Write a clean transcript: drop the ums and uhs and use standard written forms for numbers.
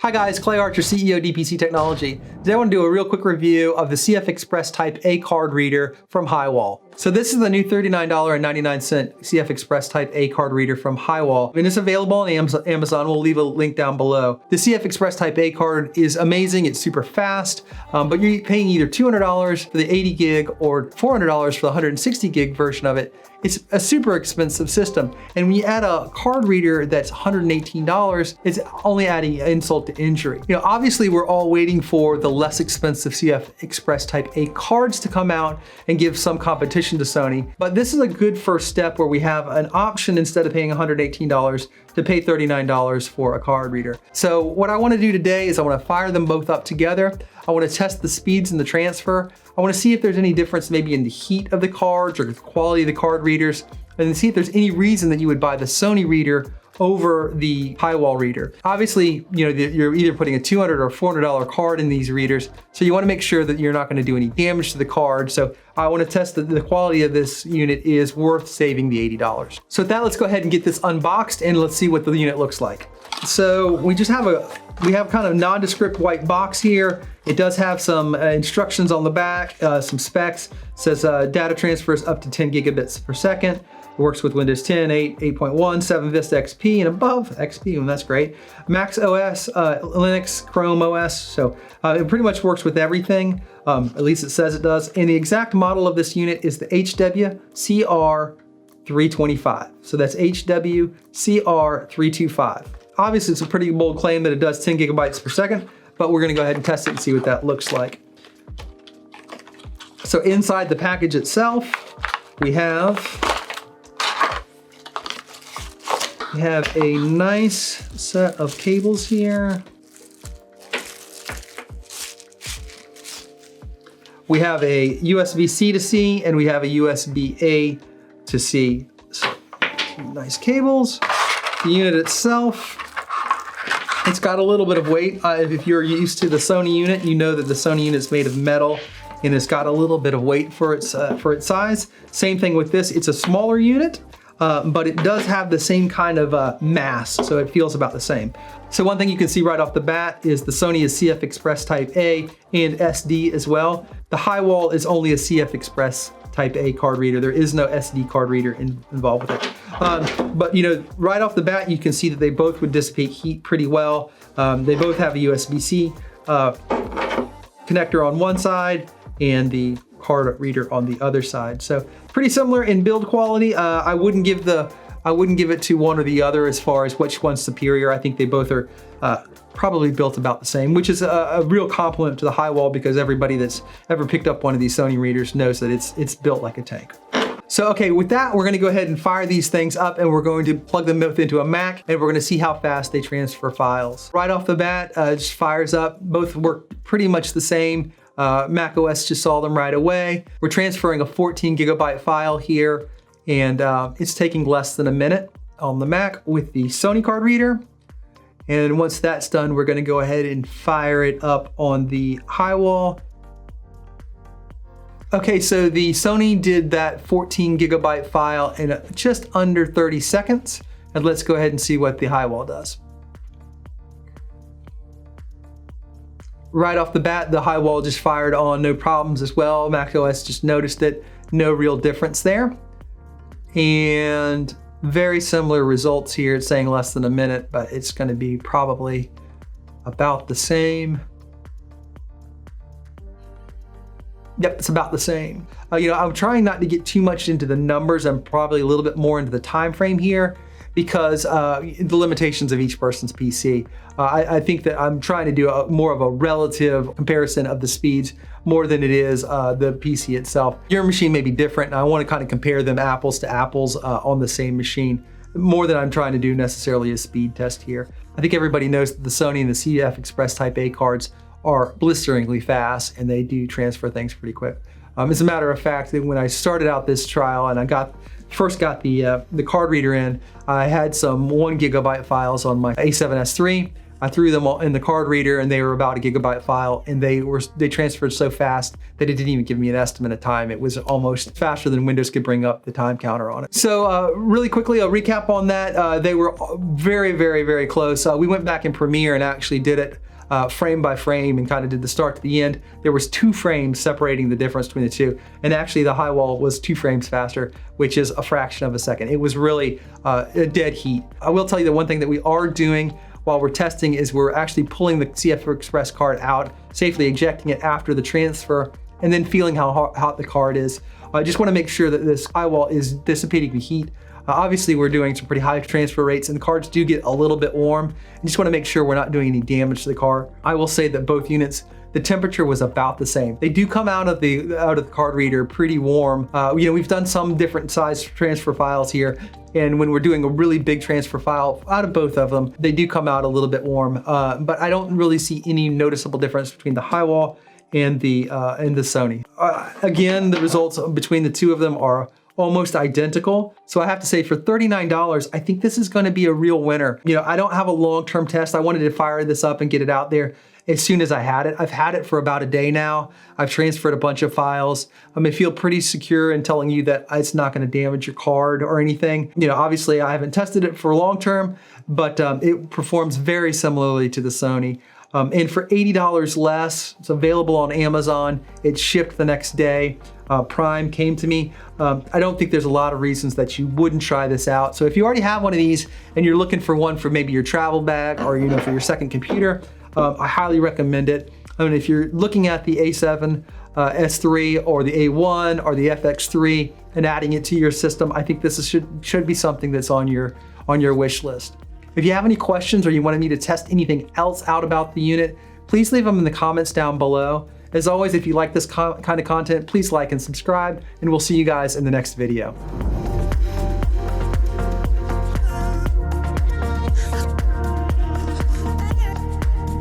Hi guys, Clay Archer, CEO DPC Technology. Today I want to do a real quick review of the CFExpress Type A card reader from Hiwael. So this is the new $39.99 CFExpress Type A card reader from Hiwael, and it's available on Amazon. We'll leave a link down below. The CFExpress Type A card is amazing. It's super fast, but you're paying either $200 for the 80 gig or $400 for the 160 gig version of it. It's a super expensive system. And when you add a card reader that's $118, it's only adding insult to injury. You know, obviously we're all waiting for the less expensive CFExpress Type A cards to come out and give some competition to Sony. But this is a good first step where we have an option instead of paying $118 to pay $39 for a card reader. So what I want to do today is I want to fire them both up together. I want to test the speeds and the transfer. I want to see if there's any difference maybe in the heat of the cards or the quality of the card readers, and then see if there's any reason that you would buy the Sony reader over the Hiwael reader. Obviously, you know, you're either putting a $200 or $400 card in these readers, so you want to make sure that you're not going to do any damage to the card. So I want to test that the quality of this unit is worth saving the $80. So with that, let's go ahead and get this unboxed and let's see what the unit looks like. So we have kind of nondescript white box here. It does have some instructions on the back, some specs. It says data transfers up to 10 gigabits per second. It works with Windows 10, 8, 8.1, 7 Vista XP and above. XP, and that's great. Mac OS, Linux, Chrome OS. So it pretty much works with everything. At least it says it does. And the exact model of this unit is the HWCR325. So that's HWCR325. Obviously, it's a pretty bold claim that it does 10 gigabytes per second, but we're gonna go ahead and test it and see what that looks like. So inside the package itself, we have a nice set of cables here. We have a USB-C to C and we have a USB-A to C. So, nice cables. The unit itself, it's got a little bit of weight. If you're used to the Sony unit, you know that the Sony unit is made of metal and it's got a little bit of weight for its size. Same thing with this. It's a smaller unit, but it does have the same kind of mass, so it feels about the same. So one thing you can see right off the bat is the Sony is CFExpress Type A and SD as well. The Hiwael is only a CFExpress Type A card reader. There is no SD card reader involved with it. But you know, right off the bat, you can see that they both would dissipate heat pretty well. They both have a USB-C connector on one side and the card reader on the other side. So pretty similar in build quality. I wouldn't give it to one or the other as far as which one's superior. I think they both are probably built about the same, which is a real compliment to the Hiwael, because everybody that's ever picked up one of these Sony readers knows that it's built like a tank. So okay, with that, we're gonna go ahead and fire these things up and we're going to plug them both into a Mac and we're gonna see how fast they transfer files. Right off the bat, it just fires up. Both work pretty much the same. Mac OS just saw them right away. We're transferring a 14 gigabyte file here, and it's taking less than a minute on the Mac with the Sony card reader. And once that's done, we're gonna go ahead and fire it up on the Hiwael. Okay, so the Sony did that 14 gigabyte file in just under 30 seconds. And let's go ahead and see what the Hiwael does. Right off the bat, the Hiwael just fired on, no problems as well. Mac OS just noticed it, no real difference there. And very similar results here. It's saying less than a minute, but it's gonna be probably about the same. Yep, it's about the same. You know, I'm trying not to get too much into the numbers. I'm probably a little bit more into the time frame here because the limitations of each person's PC. I think that I'm trying to do more of a relative comparison of the speeds more than it is the PC itself. Your machine may be different, and I want to kind of compare them apples to apples on the same machine, more than I'm trying to do necessarily a speed test here. I think everybody knows that the Sony and the CFExpress Type A cards are blisteringly fast, and they do transfer things pretty quick. As a matter of fact, when I started out this trial and I first got the card reader in, I had some 1 gigabyte files on my A7S III. I threw them all in the card reader and they were about a gigabyte file, and they transferred so fast that it didn't even give me an estimate of time. It was almost faster than Windows could bring up the time counter on it. So really quickly, I'll recap on that. They were very, very, very close. We went back in Premiere and actually did it frame by frame and kind of did the start to the end. There was 2 frames separating the difference between the two. And actually the Hiwael was 2 frames faster, which is a fraction of a second. It was really a dead heat. I will tell you the one thing that we are doing while we're testing is we're actually pulling the CFExpress card out, safely ejecting it after the transfer, and then feeling how hot the card is. I just want to make sure that this Hiwael is dissipating the heat. Obviously, we're doing some pretty high transfer rates and the cards do get a little bit warm. I just want to make sure we're not doing any damage to the card. I will say that both units, the temperature was about the same. They do come out of the card reader pretty warm. We've done some different size transfer files here, and when we're doing a really big transfer file out of both of them, they do come out a little bit warm. But I don't really see any noticeable difference between the Hiwael and the Sony. Again, the results between the two of them are almost identical. So I have to say, for $39, I think this is going to be a real winner. I don't have a long-term test. I wanted to fire this up and get it out there as soon as I had it. I've had it for about a day now. I've transferred a bunch of files. I feel pretty secure in telling you that it's not going to damage your card or anything. Obviously I haven't tested it for long term, but it performs very similarly to the Sony. And for $80 less, it's available on Amazon. It shipped the next day. Prime came to me. I don't think there's a lot of reasons that you wouldn't try this out. So if you already have one of these and you're looking for one for maybe your travel bag or for your second computer, I highly recommend it. If you're looking at the A7 S3 or the A1 or the FX3 and adding it to your system, I think this should be something that's on your wish list. If you have any questions or you wanted me to test anything else out about the unit, please leave them in the comments down below. As always, if you like this kind of content, please like and subscribe, and we'll see you guys in the next video.